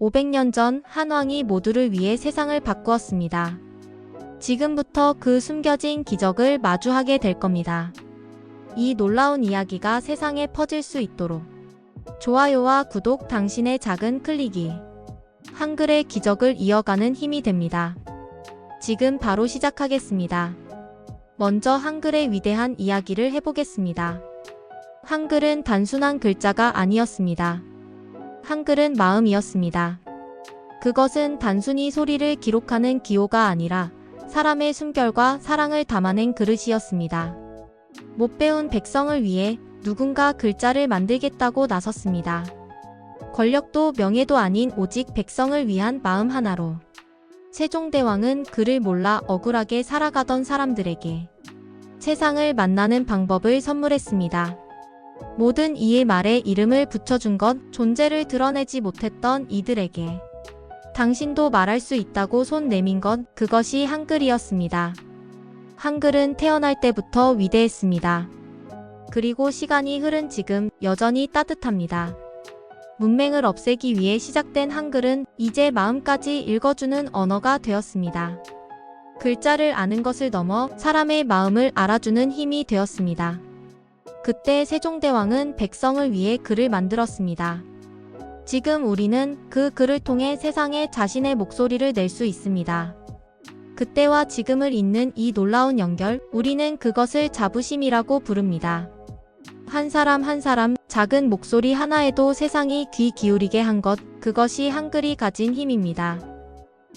500년 전 한왕이 모두를 위해 세상을 바꾸었습니다. 지금부터 그 숨겨진 기적을 마주하게 될 겁니다. 이 놀라운 이야기가 세상에 퍼질 수 있도록 좋아요와 구독, 당신의 작은 클릭이 한글의 기적을 이어가는 힘이 됩니다. 지금 바로 시작하겠습니다. 먼저 한글의 위대한 이야기를 해보겠습니다. 한글은 단순한 글자가 아니었습니다. 한글은 마음이었습니다. 그것은 단순히 소리를 기록하는 기호가 아니라 사람의 숨결과 사랑을 담아낸 그릇이었습니다. 못 배운 백성을 위해 누군가 글자를 만들겠다고 나섰습니다. 권력도 명예도 아닌 오직 백성을 위한 마음 하나로. 세종대왕은 글을 몰라 억울하게 살아가던 사람들에게 세상을 만나는 방법을 선물했습니다. 모든 이의 말에 이름을 붙여준 것, 존재를 드러내지 못했던 이들에게 당신도 말할 수 있다고 손 내민 것, 그것이 한글이었습니다. 한글은 태어날 때부터 위대했습니다. 그리고 시간이 흐른 지금 여전히 따뜻합니다. 문맹을 없애기 위해 시작된 한글은 이제 마음까지 읽어주는 언어가 되었습니다. 글자를 아는 것을 넘어 사람의 마음을 알아주는 힘이 되었습니다. 그때 세종대왕은 백성을 위해 글을 만들었습니다. 지금 우리는 그 글을 통해 세상에 자신의 목소리를 낼 수 있습니다. 그때와 지금을 잇는 이 놀라운 연결, 우리는 그것을 자부심이라고 부릅니다. 한 사람 한 사람, 작은 목소리 하나에도 세상이 귀 기울이게 한 것, 그것이 한글이 가진 힘입니다.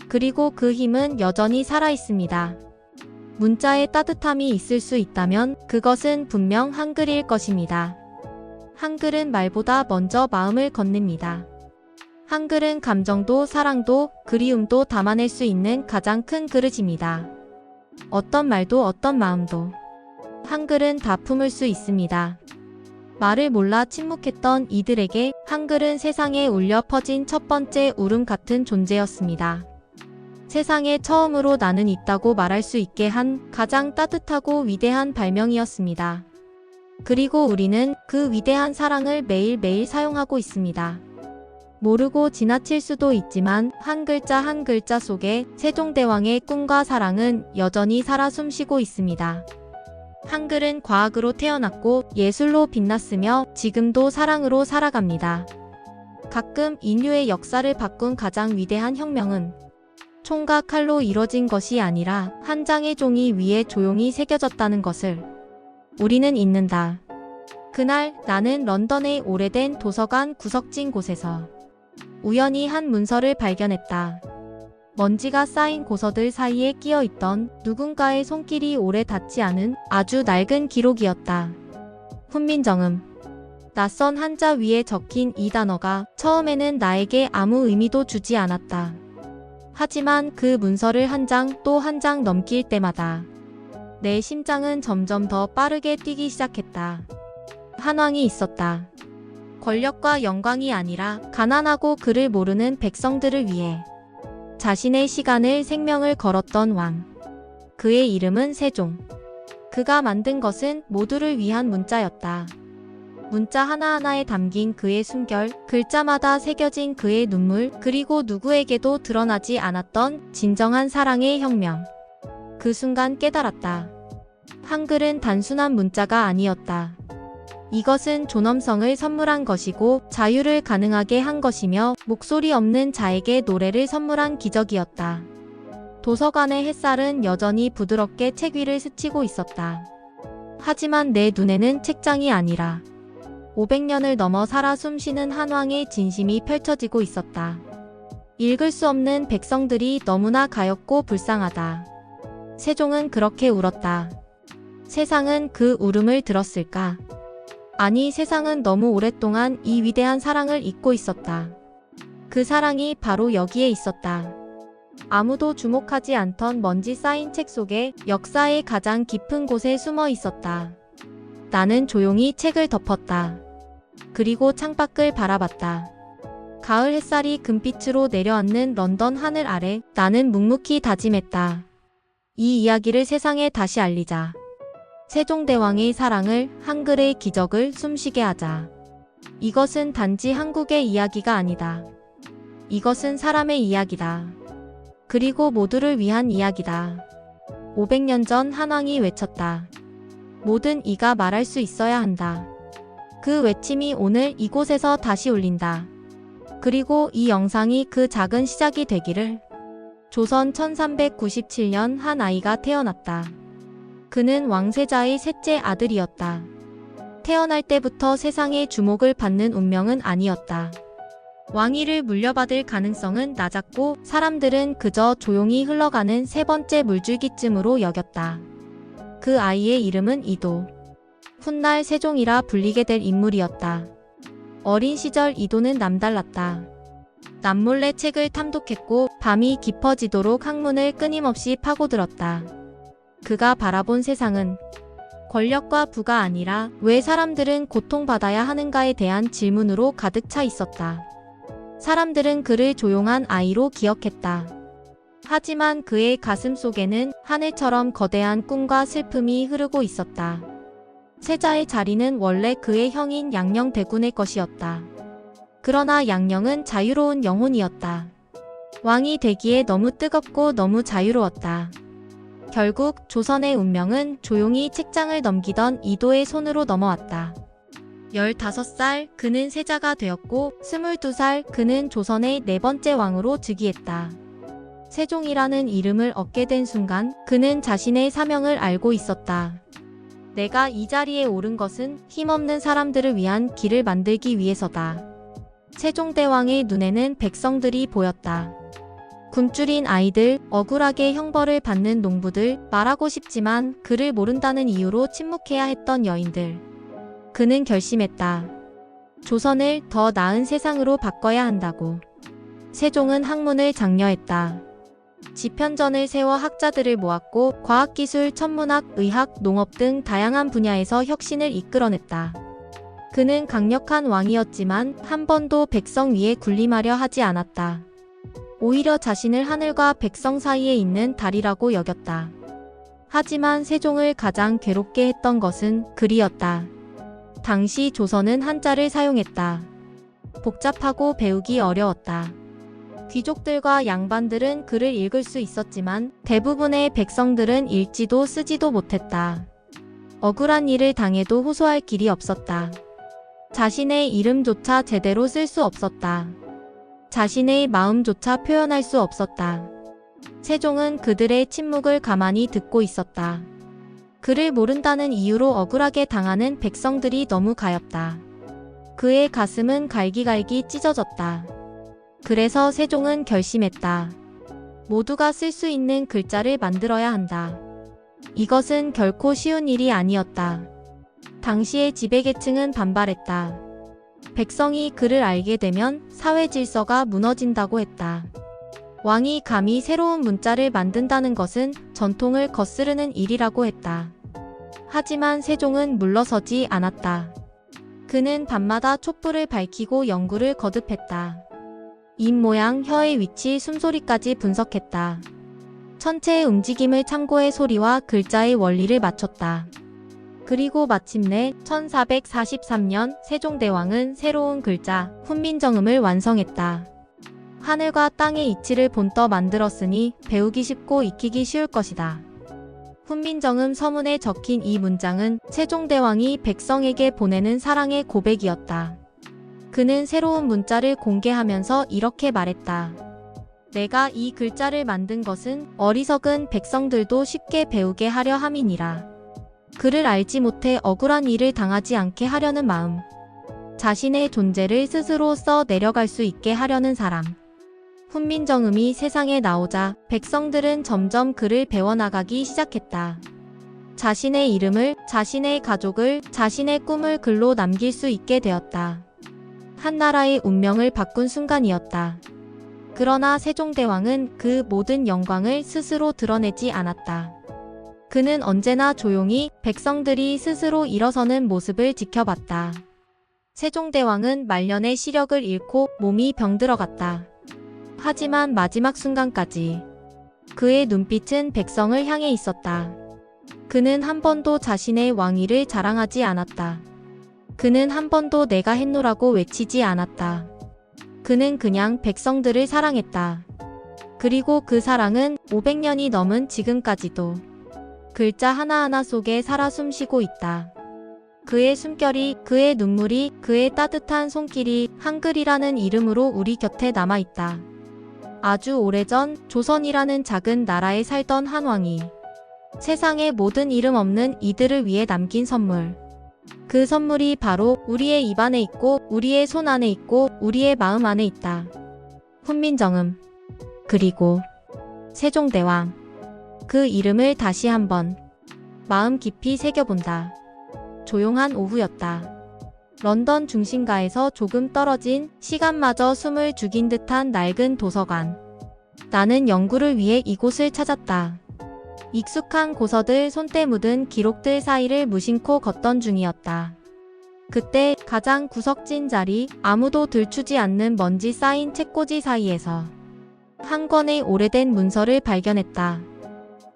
그리고 그 힘은 여전히 살아있습니다. 문자에 따뜻함이 있을 수 있다면 그것은 분명 한글일 것입니다. 한글은 말보다 먼저 마음을 건넵니다. 한글은 감정도 사랑도 그리움도 담아낼 수 있는 가장 큰 그릇입니다. 어떤 말도 어떤 마음도 한글은 다 품을 수 있습니다. 말을 몰라 침묵했던 이들에게 한글은 세상에 울려 퍼진 첫 번째 울음 같은 존재였습니다. 세상에 처음으로 나는 있다고 말할 수 있게 한 가장 따뜻하고 위대한 발명이었습니다. 그리고 우리는 그 위대한 사랑을 매일매일 사용하고 있습니다. 모르고 지나칠 수도 있지만 한 글자 한 글자 속에 세종대왕의 꿈과 사랑은 여전히 살아 숨쉬고 있습니다. 한글은 과학으로 태어났고 예술로 빛났으며 지금도 사랑으로 살아갑니다. 가끔 인류의 역사를 바꾼 가장 위대한 혁명은 총과 칼로 이뤄진 것이 아니라 한 장의 종이 위에 조용히 새겨졌다는 것을 우리는 잊는다. 그날 나는 런던의 오래된 도서관 구석진 곳에서 우연히 한 문서를 발견했다. 먼지가 쌓인 고서들 사이에 끼어 있던 누군가의 손길이 오래 닿지 않은 아주 낡은 기록이었다. 훈민정음. 낯선 한자 위에 적힌 이 단어가 처음에는 나에게 아무 의미도 주지 않았다. 하지만 그 문서를 한 장 또 한 장 넘길 때마다 내 심장은 점점 더 빠르게 뛰기 시작했다. 한왕이 있었다. 권력과 영광이 아니라 가난하고 글을 모르는 백성들을 위해 자신의 시간을 생명을 걸었던 왕. 그의 이름은 세종. 그가 만든 것은 모두를 위한 문자였다. 문자 하나하나에 담긴 그의 숨결, 글자마다 새겨진 그의 눈물, 그리고 누구에게도 드러나지 않았던 진정한 사랑의 혁명. 그 순간 깨달았다. 한글은 단순한 문자가 아니었다. 이것은 존엄성을 선물한 것이고 자유를 가능하게 한 것이며 목소리 없는 자에게 노래를 선물한 기적이었다. 도서관의 햇살은 여전히 부드럽게 책 위를 스치고 있었다. 하지만 내 눈에는 책장이 아니라 500년을 넘어 살아 숨쉬는 한왕의 진심이 펼쳐지고 있었다. 읽을 수 없는 백성들이 너무나 가엾고 불쌍하다. 세종은 그렇게 울었다. 세상은 그 울음을 들었을까? 아니, 세상은 너무 오랫동안 이 위대한 사랑을 잊고 있었다. 그 사랑이 바로 여기에 있었다. 아무도 주목하지 않던 먼지 쌓인 책 속에 역사의 가장 깊은 곳에 숨어 있었다. 나는 조용히 책을 덮었다. 그리고 창밖을 바라봤다. 가을 햇살이 금빛으로 내려앉는 런던 하늘 아래 나는 묵묵히 다짐했다. 이 이야기를 세상에 다시 알리자. 세종대왕의 사랑을, 한글의 기적을 숨쉬게 하자. 이것은 단지 한국의 이야기가 아니다. 이것은 사람의 이야기다. 그리고 모두를 위한 이야기다. 500년 전 한왕이 외쳤다. 모든 이가 말할 수 있어야 한다. 그 외침이 오늘 이곳에서 다시 울린다. 그리고 이 영상이 그 작은 시작이 되기를. 조선 1397년 한 아이가 태어났다. 그는 왕세자의 셋째 아들이었다. 태어날 때부터 세상의 주목을 받는 운명은 아니었다. 왕위를 물려받을 가능성은 낮았고 사람들은 그저 조용히 흘러가는 세 번째 물줄기쯤으로 여겼다. 그 아이의 이름은 이도. 훗날 세종이라 불리게 될 인물이었다. 어린 시절 이도는 남달랐다. 남몰래 책을 탐독했고 밤이 깊어지도록 학문을 끊임없이 파고들었다. 그가 바라본 세상은 권력과 부가 아니라 왜 사람들은 고통받아야 하는가에 대한 질문으로 가득 차 있었다. 사람들은 그를 조용한 아이로 기억했다. 하지만 그의 가슴 속에는 하늘처럼 거대한 꿈과 슬픔이 흐르고 있었다. 세자의 자리는 원래 그의 형인 양녕대군의 것이었다. 그러나 양녕은 자유로운 영혼이었다. 왕이 되기에 너무 뜨겁고 너무 자유로웠다. 결국 조선의 운명은 조용히 책장을 넘기던 이도의 손으로 넘어왔다. 15살 그는 세자가 되었고 22살 그는 조선의 네 번째 왕으로 즉위했다. 세종이라는 이름을 얻게 된 순간 그는 자신의 사명을 알고 있었다. 내가 이 자리에 오른 것은 힘없는 사람들을 위한 길을 만들기 위해서다. 세종대왕의 눈에는 백성들이 보였다. 굶주린 아이들, 억울하게 형벌을 받는 농부들, 말하고 싶지만 그를 모른다는 이유로 침묵해야 했던 여인들. 그는 결심했다. 조선을 더 나은 세상으로 바꿔야 한다고. 세종은 학문을 장려했다. 지편전을 세워 학자들을 모았고 과학기술, 천문학, 의학, 농업 등 다양한 분야에서 혁신을 이끌어냈다. 그는 강력한 왕이었지만 한 번도 백성 위에 군림하려 하지 않았다. 오히려 자신을 하늘과 백성 사이에 있는 달이라고 여겼다. 하지만 세종을 가장 괴롭게 했던 것은 글이었다. 당시 조선은 한자를 사용했다. 복잡하고 배우기 어려웠다. 귀족들과 양반들은 글을 읽을 수 있었지만 대부분의 백성들은 읽지도 쓰지도 못했다. 억울한 일을 당해도 호소할 길이 없었다. 자신의 이름조차 제대로 쓸 수 없었다. 자신의 마음조차 표현할 수 없었다. 세종은 그들의 침묵을 가만히 듣고 있었다. 그를 모른다는 이유로 억울하게 당하는 백성들이 너무 가엾다. 그의 가슴은 갈기갈기 찢어졌다. 그래서 세종은 결심했다. 모두가 쓸 수 있는 글자를 만들어야 한다. 이것은 결코 쉬운 일이 아니었다. 당시의 지배계층은 반발했다. 백성이 글을 알게 되면 사회 질서가 무너진다고 했다. 왕이 감히 새로운 문자를 만든다는 것은 전통을 거스르는 일이라고 했다. 하지만 세종은 물러서지 않았다. 그는 밤마다 촛불을 밝히고 연구를 거듭했다. 입 모양, 혀의 위치, 숨소리까지 분석했다. 천체의 움직임을 참고해 소리와 글자의 원리를 맞췄다. 그리고 마침내 1443년 세종대왕은 새로운 글자, 훈민정음을 완성했다. 하늘과 땅의 이치를 본떠 만들었으니 배우기 쉽고 익히기 쉬울 것이다. 훈민정음 서문에 적힌 이 문장은 세종대왕이 백성에게 보내는 사랑의 고백이었다. 그는 새로운 문자를 공개하면서 이렇게 말했다. 내가 이 글자를 만든 것은 어리석은 백성들도 쉽게 배우게 하려 함이니라. 글을 알지 못해 억울한 일을 당하지 않게 하려는 마음. 자신의 존재를 스스로 써 내려갈 수 있게 하려는 사람. 훈민정음이 세상에 나오자 백성들은 점점 글을 배워나가기 시작했다. 자신의 이름을, 자신의 가족을, 자신의 꿈을 글로 남길 수 있게 되었다. 한 나라의 운명을 바꾼 순간이었다. 그러나 세종대왕은 그 모든 영광을 스스로 드러내지 않았다. 그는 언제나 조용히 백성들이 스스로 일어서는 모습을 지켜봤다. 세종대왕은 말년의 시력을 잃고 몸이 병들어갔다. 하지만 마지막 순간까지 그의 눈빛은 백성을 향해 있었다. 그는 한 번도 자신의 왕위를 자랑하지 않았다. 그는 한 번도 내가 했노라고 외치지 않았다. 그는 그냥 백성들을 사랑했다. 그리고 그 사랑은 500년이 넘은 지금까지도 글자 하나하나 속에 살아 숨쉬고 있다. 그의 숨결이, 그의 눈물이, 그의 따뜻한 손길이 한글이라는 이름으로 우리 곁에 남아있다. 아주 오래전 조선이라는 작은 나라에 살던 한 왕이 세상의 모든 이름 없는 이들을 위해 남긴 선물. 그 선물이 바로 우리의 입 안에 있고 우리의 손 안에 있고 우리의 마음 안에 있다. 훈민정음. 그리고 세종대왕. 그 이름을 다시 한번 마음 깊이 새겨본다. 조용한 오후였다. 런던 중심가에서 조금 떨어진 시간마저 숨을 죽인 듯한 낡은 도서관. 나는 연구를 위해 이곳을 찾았다. 익숙한 고서들, 손때 묻은 기록들 사이를 무심코 걷던 중이었다. 그때 가장 구석진 자리, 아무도 들추지 않는 먼지 쌓인 책꽂이 사이에서 한 권의 오래된 문서를 발견했다.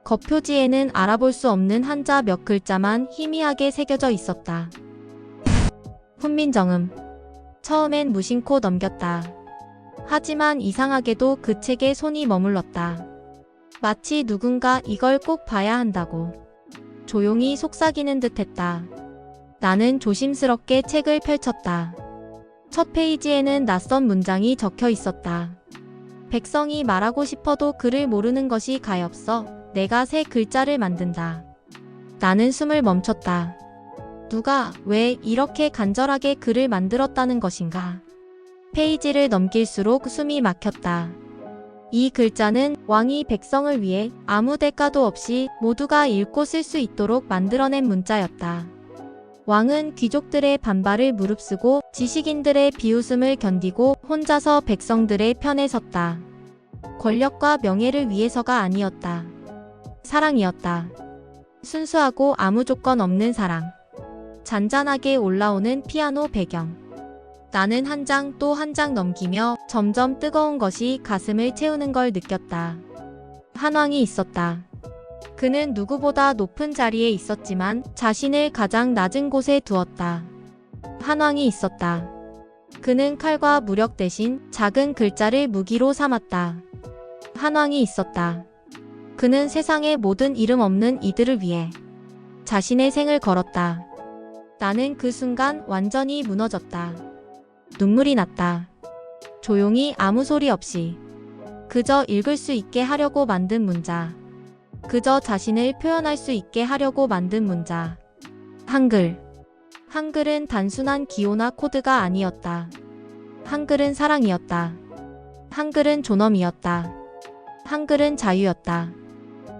겉표지에는 알아볼 수 없는 한자 몇 글자만 희미하게 새겨져 있었다. 훈민정음. 처음엔 무심코 넘겼다. 하지만 이상하게도 그 책에 손이 머물렀다. 마치 누군가 이걸 꼭 봐야 한다고 조용히 속삭이는 듯 했다. 나는 조심스럽게 책을 펼쳤다. 첫 페이지에는 낯선 문장이 적혀 있었다. 백성이 말하고 싶어도 글을 모르는 것이 가엾어 내가 새 글자를 만든다. 나는 숨을 멈췄다. 누가, 왜 이렇게 간절하게 글을 만들었다는 것인가? 페이지를 넘길수록 숨이 막혔다. 이 글자는 왕이 백성을 위해 아무 대가도 없이 모두가 읽고 쓸 수 있도록 만들어낸 문자였다. 왕은 귀족들의 반발을 무릅쓰고 지식인들의 비웃음을 견디고 혼자서 백성들의 편에 섰다. 권력과 명예를 위해서가 아니었다. 사랑이었다. 순수하고 아무 조건 없는 사랑. 잔잔하게 올라오는 피아노 배경. 나는 한 장 또 한 장 넘기며 점점 뜨거운 것이 가슴을 채우는 걸 느꼈다. 한 왕이 있었다. 그는 누구보다 높은 자리에 있었지만 자신을 가장 낮은 곳에 두었다. 한 왕이 있었다. 그는 칼과 무력 대신 작은 글자를 무기로 삼았다. 한 왕이 있었다. 그는 세상의 모든 이름 없는 이들을 위해 자신의 생을 걸었다. 나는 그 순간 완전히 무너졌다. 눈물이 났다. 조용히 아무 소리 없이. 그저 읽을 수 있게 하려고 만든 문자. 그저 자신을 표현할 수 있게 하려고 만든 문자. 한글. 한글은 단순한 기호나 코드가 아니었다. 한글은 사랑이었다. 한글은 존엄이었다. 한글은 자유였다.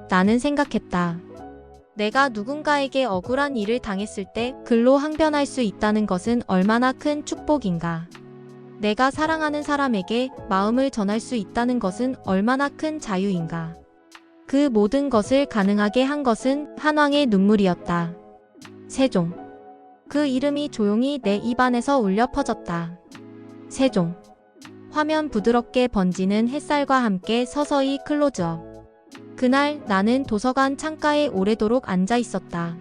나는 생각했다. 내가 누군가에게 억울한 일을 당했을 때 글로 항변할 수 있다는 것은 얼마나 큰 축복인가. 내가 사랑하는 사람에게 마음을 전할 수 있다는 것은 얼마나 큰 자유인가. 그 모든 것을 가능하게 한 것은 한 왕의 눈물이었다. 세종. 그 이름이 조용히 내 입안에서 울려 퍼졌다. 세종. 화면 부드럽게 번지는 햇살과 함께 서서히 클로즈업. 그날 나는 도서관 창가에 오래도록 앉아 있었다.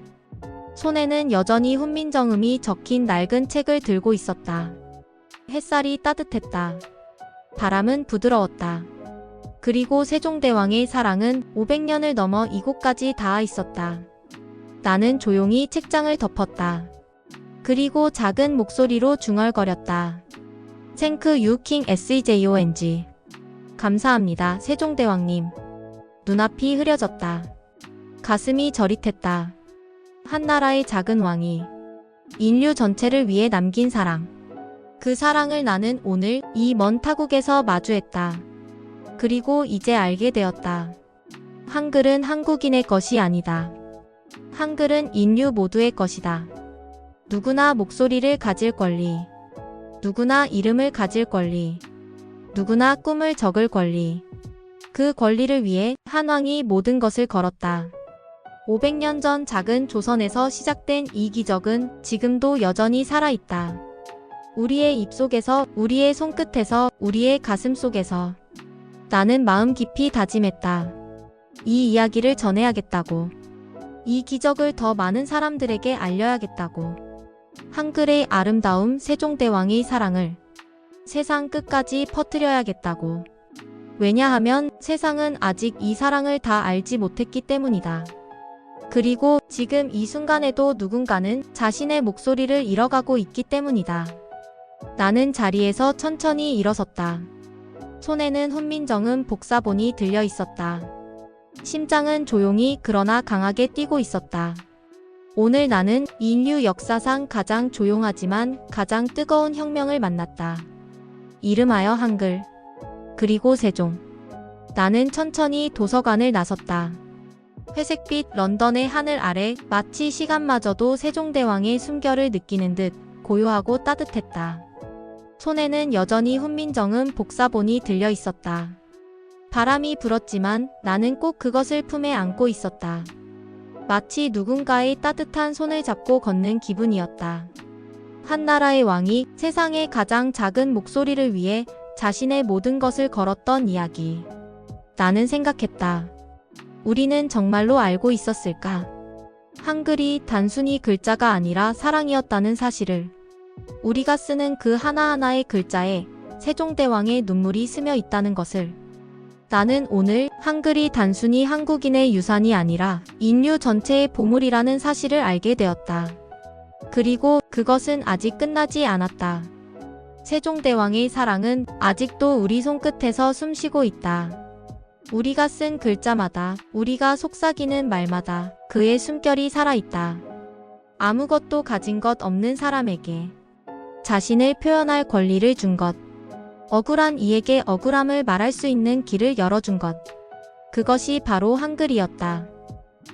손에는 여전히 훈민정음이 적힌 낡은 책을 들고 있었다. 햇살이 따뜻했다. 바람은 부드러웠다. 그리고 세종대왕의 사랑은 500년을 넘어 이곳까지 닿아 있었다. 나는 조용히 책장을 덮었다. 그리고 작은 목소리로 중얼거렸다. Thank you King SEJONG. 감사합니다, 세종대왕님. 눈앞이 흐려졌다. 가슴이 저릿했다. 한 나라의 작은 왕이 인류 전체를 위해 남긴 사랑. 그 사랑을 나는 오늘 이 먼 타국에서 마주했다. 그리고 이제 알게 되었다. 한글은 한국인의 것이 아니다. 한글은 인류 모두의 것이다. 누구나 목소리를 가질 권리. 누구나 이름을 가질 권리. 누구나 꿈을 적을 권리. 그 권리를 위해 한 왕이 모든 것을 걸었다. 500년 전 작은 조선에서 시작된 이 기적은 지금도 여전히 살아있다. 우리의 입속에서, 우리의 손끝에서, 우리의 가슴 속에서. 나는 마음 깊이 다짐했다. 이 이야기를 전해야겠다고. 이 기적을 더 많은 사람들에게 알려야겠다고. 한글의 아름다움, 세종대왕의 사랑을. 세상 끝까지 퍼뜨려야겠다고. 왜냐하면 세상은 아직 이 사랑을 다 알지 못했기 때문이다. 그리고 지금 이 순간에도 누군가는 자신의 목소리를 잃어가고 있기 때문이다. 나는 자리에서 천천히 일어섰다. 손에는 훈민정음 복사본이 들려 있었다. 심장은 조용히 그러나 강하게 뛰고 있었다. 오늘 나는 인류 역사상 가장 조용하지만 가장 뜨거운 혁명을 만났다. 이름하여 한글. 그리고 세종. 나는 천천히 도서관을 나섰다. 회색빛 런던의 하늘 아래 마치 시간마저도 세종대왕의 숨결을 느끼는 듯 고요하고 따뜻했다. 손에는 여전히 훈민정음 복사본이 들려 있었다. 바람이 불었지만 나는 꼭 그것을 품에 안고 있었다. 마치 누군가의 따뜻한 손을 잡고 걷는 기분이었다. 한 나라의 왕이 세상의 가장 작은 목소리를 위해 자신의 모든 것을 걸었던 이야기. 나는 생각했다. 우리는 정말로 알고 있었을까? 한글이 단순히 글자가 아니라 사랑이었다는 사실을. 우리가 쓰는 그 하나하나의 글자에 세종대왕의 눈물이 스며 있다는 것을. 나는 오늘 한글이 단순히 한국인의 유산이 아니라 인류 전체의 보물이라는 사실을 알게 되었다. 그리고 그것은 아직 끝나지 않았다. 세종대왕의 사랑은 아직도 우리 손끝에서 숨쉬고 있다. 우리가 쓴 글자마다, 우리가 속삭이는 말마다 그의 숨결이 살아있다. 아무것도 가진 것 없는 사람에게 자신을 표현할 권리를 준 것. 억울한 이에게 억울함을 말할 수 있는 길을 열어준 것. 그것이 바로 한글이었다.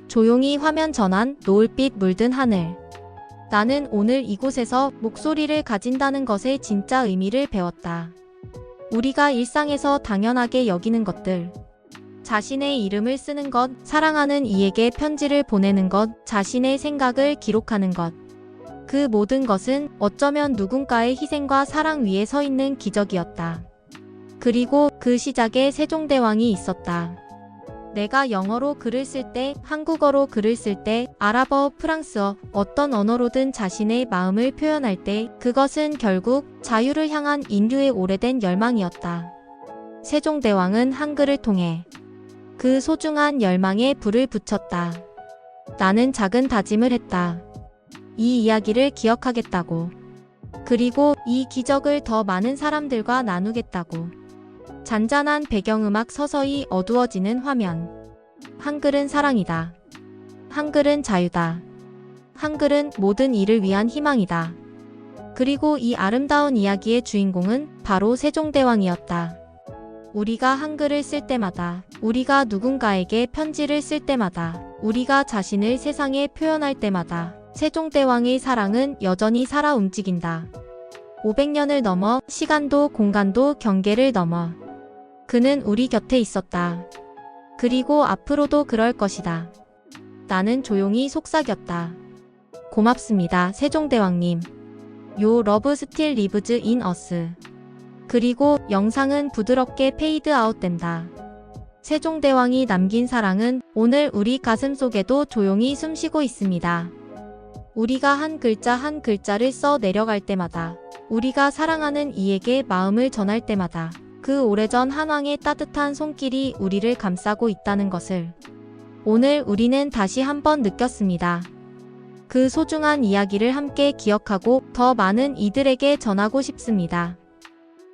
조용히 화면 전환, 노을빛 물든 하늘. 나는 오늘 이곳에서 목소리를 가진다는 것의 진짜 의미를 배웠다. 우리가 일상에서 당연하게 여기는 것들. 자신의 이름을 쓰는 것, 사랑하는 이에게 편지를 보내는 것, 자신의 생각을 기록하는 것. 그 모든 것은 어쩌면 누군가의 희생과 사랑 위에 서 있는 기적이었다. 그리고 그 시작에 세종대왕이 있었다. 내가 영어로 글을 쓸 때, 한국어로 글을 쓸 때, 아랍어, 프랑스어, 어떤 언어로든 자신의 마음을 표현할 때 그것은 결국 자유를 향한 인류의 오래된 열망이었다. 세종대왕은 한글을 통해 그 소중한 열망에 불을 붙였다. 나는 작은 다짐을 했다. 이 이야기를 기억하겠다고. 그리고 이 기적을 더 많은 사람들과 나누겠다고. 잔잔한 배경음악 서서히 어두워지는 화면. 한글은 사랑이다. 한글은 자유다. 한글은 모든 이를 위한 희망이다. 그리고 이 아름다운 이야기의 주인공은 바로 세종대왕이었다. 우리가 한글을 쓸 때마다, 우리가 누군가에게 편지를 쓸 때마다, 우리가 자신을 세상에 표현할 때마다 세종대왕의 사랑은 여전히 살아 움직인다. 500년을 넘어 시간도 공간도 경계를 넘어 그는 우리 곁에 있었다. 그리고 앞으로도 그럴 것이다. 나는 조용히 속삭였다. 고맙습니다, 세종대왕님. Your love still lives in us. 그리고 영상은 부드럽게 페이드 아웃 된다. 세종대왕이 남긴 사랑은 오늘 우리 가슴 속에도 조용히 숨쉬고 있습니다. 우리가 한 글자 한 글자를 써 내려갈 때마다, 우리가 사랑하는 이에게 마음을 전할 때마다 그 오래전 한왕의 따뜻한 손길이 우리를 감싸고 있다는 것을 오늘 우리는 다시 한번 느꼈습니다. 그 소중한 이야기를 함께 기억하고 더 많은 이들에게 전하고 싶습니다.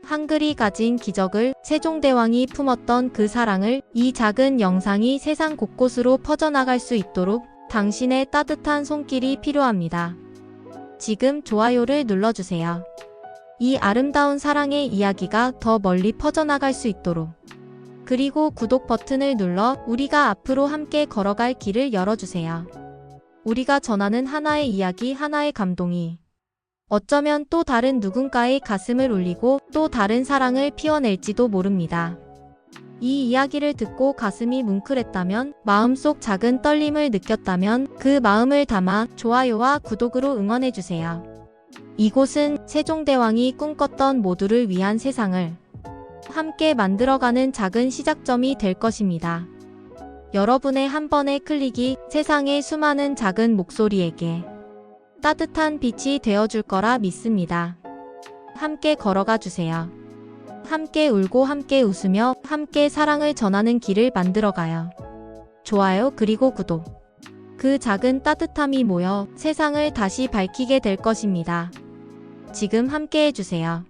한글이 가진 기적을, 세종대왕이 품었던 그 사랑을, 이 작은 영상이 세상 곳곳으로 퍼져나갈 수 있도록 당신의 따뜻한 손길이 필요합니다. 지금 좋아요를 눌러주세요. 이 아름다운 사랑의 이야기가 더 멀리 퍼져나갈 수 있도록. 그리고 구독 버튼을 눌러 우리가 앞으로 함께 걸어갈 길을 열어주세요. 우리가 전하는 하나의 이야기, 하나의 감동이 어쩌면 또 다른 누군가의 가슴을 울리고 또 다른 사랑을 피워낼지도 모릅니다. 이 이야기를 듣고 가슴이 뭉클했다면, 마음속 작은 떨림을 느꼈다면 그 마음을 담아 좋아요와 구독으로 응원해주세요. 이곳은 세종대왕이 꿈꿨던 모두를 위한 세상을 함께 만들어가는 작은 시작점이 될 것입니다. 여러분의 한 번의 클릭이 세상의 수많은 작은 목소리에게 따뜻한 빛이 되어줄 거라 믿습니다. 함께 걸어가 주세요. 함께 울고 함께 웃으며 함께 사랑을 전하는 길을 만들어가요. 좋아요 그리고 구독. 그 작은 따뜻함이 모여 세상을 다시 밝히게 될 것입니다. 지금 함께 해주세요.